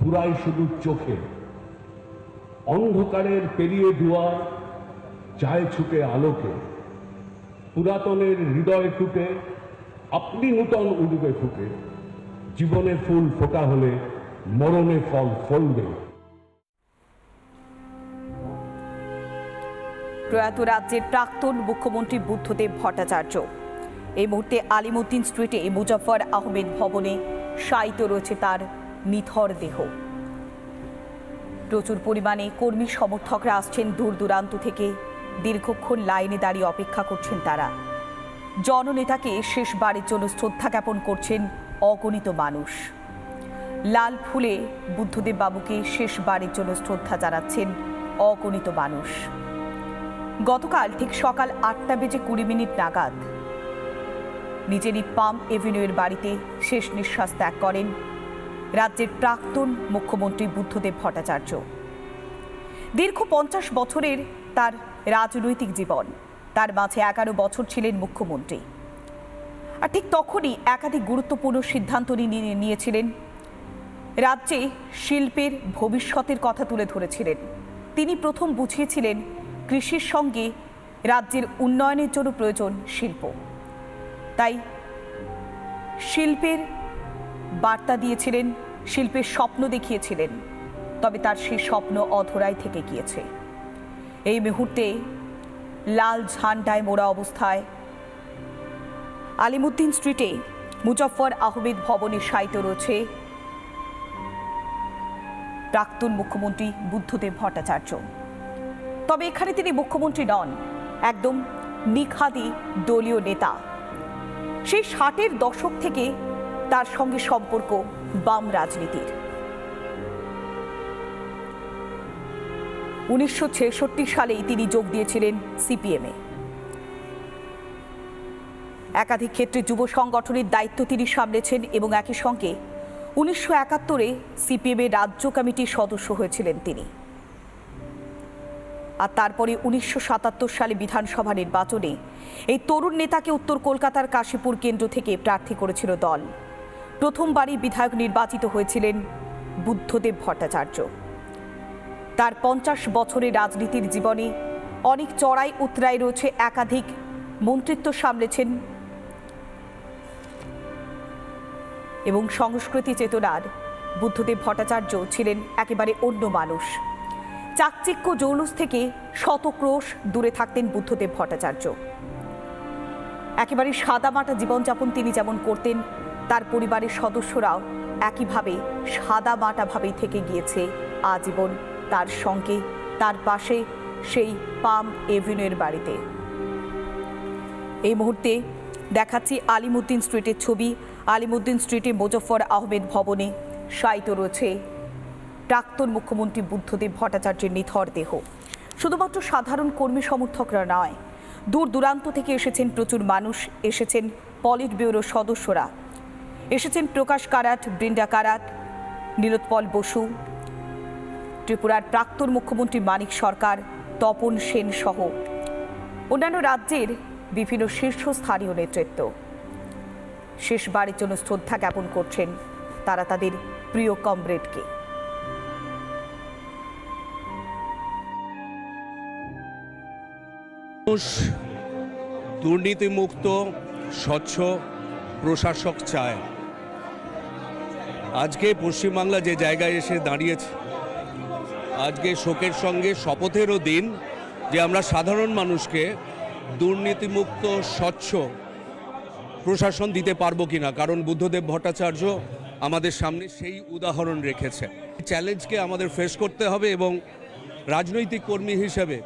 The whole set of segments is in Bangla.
ফুরায় শুধু চোখে। অন্ধকারের পেরিয়ে দুয়ার চায় ছুটে আলোকে। পুরাতনের হৃদয় টুটে আপনি নূতন উঠবে ফুটে। জীবনে ফুল ফোটা হলে মরণে ফল ফলবে। প্রয়াত রাজ্যের প্রাক্তন মুখ্যমন্ত্রী বুদ্ধদেব ভট্টাচার্য এই মুহূর্তে আলিমুদ্দিন স্ট্রিটে মুজফফর আহমেদ ভবনে শায়িত রয়েছে তার নিথর দেহ। প্রচুর পরিমাণে কর্মী সমর্থকরা আসছেন দূর দূরান্ত থেকে। দীর্ঘক্ষণ লাইনে দাঁড়িয়ে অপেক্ষা করছেন তারা। জননেতাকে শেষবারের জন্য শ্রদ্ধা জ্ঞাপন করছেন অগণিত মানুষ। লাল ফুলে বুদ্ধদেব বাবুকে শেষবারের জন্য শ্রদ্ধা জানাচ্ছেন অগণিত মানুষ। গতকাল ঠিক সকাল 8:20 নাগাদ নিজেরই পাম এভিনিউয়ের বাড়িতে শেষ নিঃশ্বাস ত্যাগ করেন রাজ্যের প্রাক্তন মুখ্যমন্ত্রী বুদ্ধদেব ভট্টাচার্য। দীর্ঘ 50 বছরের তার রাজনৈতিক জীবন, তার মাঝে 11 বছর ছিলেন মুখ্যমন্ত্রী। আর ঠিক তখনই একাধিক গুরুত্বপূর্ণ সিদ্ধান্ত নিয়েছিলেন। রাজ্যে শিল্পের ভবিষ্যতের কথা তুলে ধরেছিলেন। তিনি প্রথম বুঝিয়েছিলেন কৃষির সঙ্গে রাজ্যের উন্নয়নের জন্য প্রয়োজন শিল্প। তাই শিল্পের বার্তা দিয়েছিলেন, শিল্পের স্বপ্ন দেখিয়েছিলেন। তবে তার সেই স্বপ্ন অধরাই থেকে গিয়েছে। এই মুহূর্তে লাল ঝান্ডায় মোড়া অবস্থায় আলিমুদ্দিন স্ট্রিটে মুজফফর আহমেদ ভবনে শায়িত রয়েছে প্রাক্তন মুখ্যমন্ত্রী বুদ্ধদেব ভট্টাচার্য। তবে এখানে তিনি মুখ্যমন্ত্রী নন, একদম নিখাদি দলীয় নেতা। সেই 60-এর দশক থেকে তার সঙ্গে সম্পর্ক বাম রাজনীতির। 1966 সালেই তিনি যোগ দিয়েছিলেন সিপিএমে। একাধিক ক্ষেত্রে যুব সংগঠনের দায়িত্ব তিনি সামলেছেন এবং একই সঙ্গে 1971-এ সিপিএমের রাজ্য কমিটির সদস্য হয়েছিলেন তিনি। আর তারপরে 1977 সালে বিধানসভা নির্বাচনে এই তরুণ নেতাকে উত্তর কলকাতার কাশীপুর কেন্দ্র থেকে প্রার্থী করেছিল দল। প্রথমবারই বিধায়ক নির্বাচিত হয়েছিলেন বুদ্ধদেব ভট্টাচার্য। তার 50 বছরের রাজনীতির জীবনে অনেক চড়াই উতরাই রয়েছে। একাধিক মন্ত্রিত্ব সামলেছেন এবং সংস্কৃতি চেতনার বুদ্ধদেব ভট্টাচার্য ছিলেন একেবারে অন্য মানুষ। চাকচিক্য জৌলুস থেকে শতক্রোশ দূরে থাকতেন বুদ্ধদেব ভট্টাচার্য। একেবারে সাদামাটা জীবনযাপন তিনি যেমন করতেন, তার পরিবারের সদস্যরাও একইভাবে সাদামাটাভাবেই থেকে গিয়েছে আজীবন তার সঙ্গে, তার পাশে সেই পাম এভিনিউয়ের বাড়িতে। এই মুহূর্তে দেখাচ্ছি আলিমুদ্দিন স্ট্রিটের ছবি। আলিমুদ্দিন স্ট্রিটে মুজফফর আহমেদ ভবনে শায়িত রয়েছে প্রাক্তন মুখ্যমন্ত্রী বুদ্ধদেব ভট্টাচার্যের নিথর দেহ। শুধুমাত্র সাধারণ কর্মী সমর্থকরা নয়, দূর দূরান্ত থেকে এসেছেন প্রচুর মানুষ। এসেছেন পলিট ব্যুরোর সদস্যরা, এসেছেন প্রকাশ কারাট, বৃন্দা কারাট, নীলোৎপল বসু, ত্রিপুরার প্রাক্তন মুখ্যমন্ত্রী মানিক সরকার, তপন সেন সহ অন্যান্য রাজ্যের বিভিন্ন শীর্ষস্থানীয় নেতৃত্ব। শেষবারের জন্য শ্রদ্ধা জ্ঞাপন করছেন তারা তাদের প্রিয় কমরেডকে। মানুষ দুর্নীতিমুক্ত স্বচ্ছ প্রশাসক চায়। আজকে পশ্চিমবাংলা যে জায়গায় এসে দাঁড়িয়েছে, আজকে শোকের সঙ্গে শপথেরও দিন যে আমরা সাধারণ মানুষকে দুর্নীতিমুক্ত স্বচ্ছ প্রশাসন দিতে পারবো কিনা, কারণ বুদ্ধদেব ভট্টাচার্য আমাদের সামনে সেই উদাহরণ রেখেছে। চ্যালেঞ্জকে আমাদের ফেস করতে হবে এবং রাজনৈতিক কর্মী হিসেবে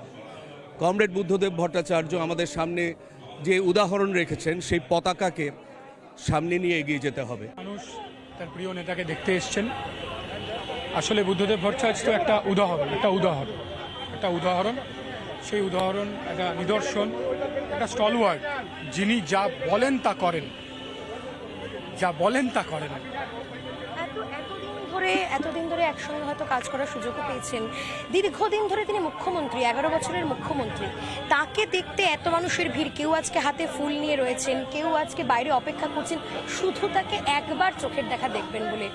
কমরেড বুদ্ধদেব ভট্টাচার্য আমাদের সামনে যে উদাহরণ রেখেছেন সেই পতাকাকে সামনে নিয়ে এগিয়ে যেতে হবে। মানুষ তার প্রিয় নেতাকে দেখতে এসছেন। আসলে বুদ্ধদেব ভট্টাচার্য একটা উদাহরণ, সেই উদাহরণ একটা নিদর্শন, একটা স্টলওয়ার্ড, যিনি যা বলেন তা করেন। এতদিন ধরে একসঙ্গে হয়তো কাজ করার সুযোগও পেয়েছেন। দীর্ঘদিন ধরে তিনি মুখ্যমন্ত্রী, 11 বছরের মুখ্যমন্ত্রী। তাকে দেখতে এত মানুষের ভিড়, কেউ আজকে হাতে ফুল নিয়ে রয়েছেন, কেউ আজকে বাইরে অপেক্ষা করছেন শুধু তাকে একবার চোখের দেখা দেখবেন বলে।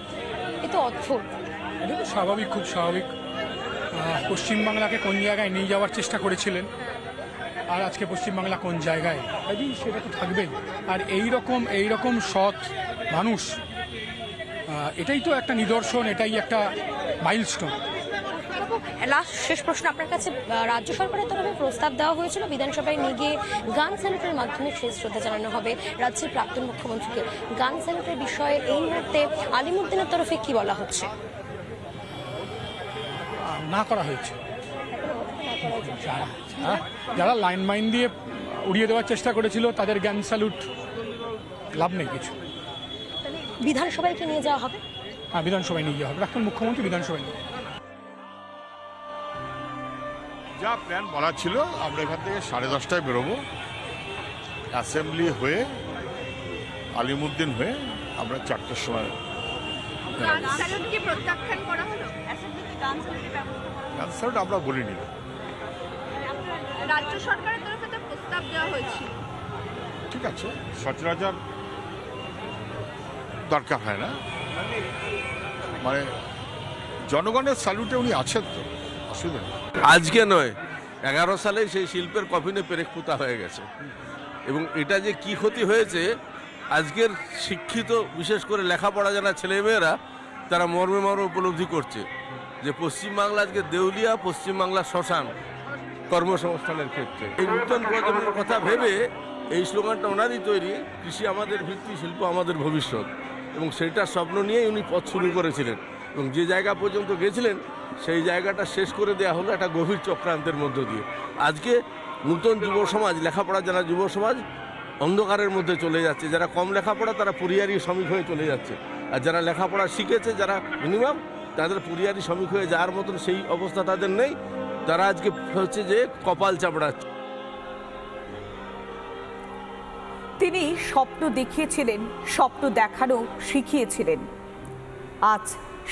এ তো অদ্ভুত। এটা তো স্বাভাবিক, খুব স্বাভাবিক। পশ্চিমবাংলাকে কোন জায়গায় নিয়ে যাওয়ার চেষ্টা করেছিলেন, আর আজকে পশ্চিমবাংলা কোন জায়গায়, সেটা তো থাকবেই। আর এই রকম সৎ মানুষ, এটাই তো একটা নিদর্শন, এটাই একটা মাইলস্টোন। লাস্ট শেষ প্রশ্ন আপনার কাছে। রাজ্য সরকারের তরফে প্রস্তাব দেওয়া হয়েছিল বিধানসভায় নিয়ে গিয়ে গান স্যালুটের মাধ্যমে শেষ শ্রদ্ধা জানানো হবে রাজ্যের প্রাক্তন মুখ্যমন্ত্রীকে। গান স্যালুটের বিষয়ে এই মুহূর্তে আলিমুদ্দিনের তরফে কি বলা হচ্ছে? না করা হয়েছে। যারা লাইন মাইন দিয়ে উড়িয়ে দেওয়ার চেষ্টা করেছিল তাদের জ্ঞান স্যালুট লাভ নেই কিছু। বিধানসভায় কি নিয়ে যাওয়া হবে? হ্যাঁ, বিধানসভায় নিয়ে যাওয়া হবে। প্রাক্তন মুখ্যমন্ত্রী বিধানসভায় নিয়ে। যা প্ল্যান বলা ছিল, আমরা এখান থেকে 10:30টায় বেরোবো, অ্যাসেম্বলি হয়ে আলিমুদ্দিন হয়ে আমরা 4টার সময়। গান স্যালুট কি প্রত্যাখ্যান করা হলো? অ্যাসেম্বলিতে গান স্যালুটের ব্যবস্থা করা হলো? গান স্যালুট আমরা বলিনি। রাজ্য সরকারের তরফে তো প্রস্তাব দেওয়া হয়েছিল। ঠিক আছে, সচরাচর দরকার হয় না, মানে জনগণের স্যালুটে উনি আছেন তো, অসুবিধা নেই। আজকে নয়, 11 সালে সেই শিল্পের কফিনে পেরেক পোতা হয়ে গেছে। এবং এটা যে কি ক্ষতি হয়েছে, আজকের শিক্ষিত বিশেষ করে লেখাপড়া জানা ছেলেমেয়েরা তারা মর্মে মর্মে উপলব্ধি করছে যে পশ্চিমবাংলা আজকে দেউলিয়া, পশ্চিমবাংলা শ্মশান কর্মসংস্থানের ক্ষেত্রে। এই নূতন প্রজন্মের কথা ভেবে এই স্লোগানটা ওনারই তৈরি, কৃষি আমাদের ভিত্তি, শিল্প আমাদের ভবিষ্যৎ। এবং সেইটার স্বপ্ন নিয়েই উনি পথ শুরু করেছিলেন এবং যে জায়গা পর্যন্ত গেছিলেন সেই জায়গাটা শেষ করে দেওয়া হলো একটা গভীর চক্রান্তের মধ্য দিয়ে। আজকে নূতন যুব সমাজ, লেখাপড়া যারা যুব সমাজ অন্ধকারের মধ্যে চলে যাচ্ছে। যারা কম লেখাপড়া তারা পরিযায়ী শ্রমিক হয়ে চলে যাচ্ছে, আর যারা লেখাপড়া শিখেছে, যারা মিনিমাম, তাদের পরিযায়ী শ্রমিক হয়ে যাওয়ার মতন সেই অবস্থা তাদের নেই। তারা আজকে হচ্ছে যে কপাল চাপড়াচ্ছে। তিনি স্বপ্ন দেখিয়েছিলেন, স্বপ্ন দেখানো শিখিয়েছিলেন। আজ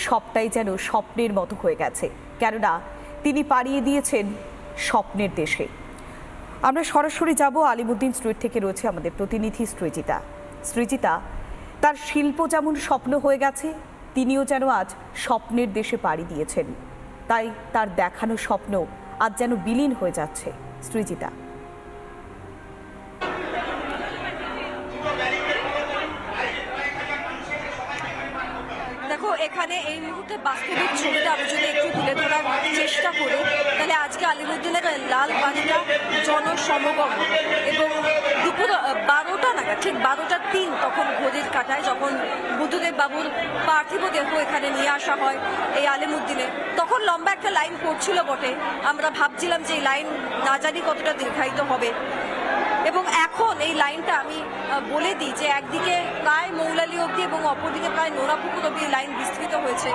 সবটাই যেন স্বপ্নের মতো হয়ে গেছে, কেননা তিনি পাড়িয়ে দিয়েছেন স্বপ্নের দেশে। আমরা সরাসরি যাব আলিমুদ্দিন স্ট্রিট থেকে, রয়েছে আমাদের প্রতিনিধি সৃজিতা। সৃজিতা, তার শিল্প যেমন স্বপ্ন হয়ে গেছে, তিনিও যেন আজ স্বপ্নের দেশে পাড়ি দিয়েছেন। তাই তার দেখানো স্বপ্ন আজ যেন বিলীন হয়ে যাচ্ছে। সৃজিতা, দেখো, এখানে এই মুহূর্তে বাস্তবিক ছবিটা আমি যদি একটু তুলে ধরার চেষ্টা করি, তাহলে আজকে আলিমুদ্দিনের লাল বাড়িটা জনসমাগম, এবং দুপুর 12টা নাগাদ, ঠিক 12:03 তখন ঘড়ির কাঁটায়, যখন বুদ্ধদেব বাবুর পার্থিব দেহ এখানে নিয়ে আসা হয় এই আলিমুদ্দিনে, তখন লম্বা একটা লাইন পড়ছিল বটে। আমরা ভাবছিলাম যে এই লাইন না জানি কতটা দীর্ঘায়িত হবে। এবং এখন এই লাইনটা আমি বলে দিই যে একদিকে প্রায় মৌলালি অবধি এবং অপরদিকে প্রায় নোনাপুকুর অবধি লাইন বিস্তৃত হয়েছে।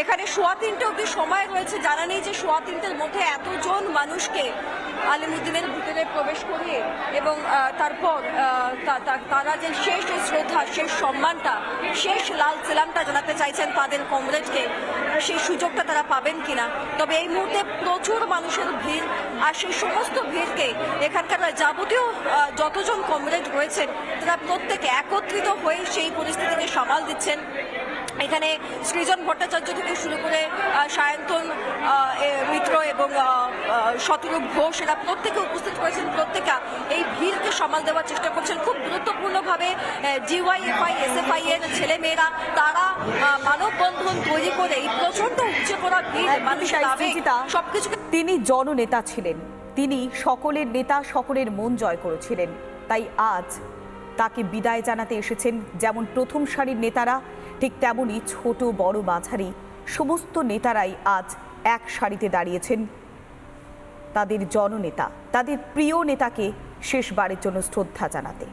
এখানে 3:15 অবধি সময় রয়েছে। জানা নেই যে 3:15-র মধ্যে এতজন মানুষকে আলিমুদ্দিনের ভিতরে প্রবেশ করিয়ে এবং তারপর তারা যে শেষ শ্রদ্ধা, শেষ সম্মানটা, শেষ লাল সেলামটা জানাতে চাইছেন তাদের কমরেডকে, সেই সুযোগটা তারা পাবেন কিনা। তবে এই মুহূর্তে প্রচুর মানুষের ভিড়, আর সেই সমস্ত ভিড়কে এখানকার যাবতীয় যতজন কমরেড রয়েছেন তারা প্রত্যেকে একত্রিত হয়ে সেই পরিস্থিতিকে সামাল দিচ্ছেন। এখানে সৃজন ভট্টাচার্য থেকে শুরু করে সায়ন্তন মিত্র এবং শতরূপ ঘোষ, এরা প্রত্যেকে উপস্থিত হয়েছেন। প্রত্যেকে এই ভিড়কে সামাল দেওয়ার চেষ্টা করছেন। খুব গুরুত্বপূর্ণভাবে জিওয়াইএফআই, এসএফআই এর ছেলেমেয়েরা তারা মানববন্ধন তৈরি করে এই প্রচন্ড উপচে পড়া ভিড়, মানুষের আবেগ সবকিছুকে। তিনি জননেতা ছিলেন, তিনি সকলের নেতা, সকলের মন জয় করেছিলেন। তাই আজ তাকে বিদায় জানাতে এসেছেন যেমন প্রথম সারির নেতারা, ঠিক তেমনই ছোট বড় মাঝারি সমস্ত নেতারাই আজ এক সারিতে দাঁড়িয়েছেন তাদের জননেতা, তাদের প্রিয় নেতাকে শেষবারের জন্য শ্রদ্ধা জানাতে।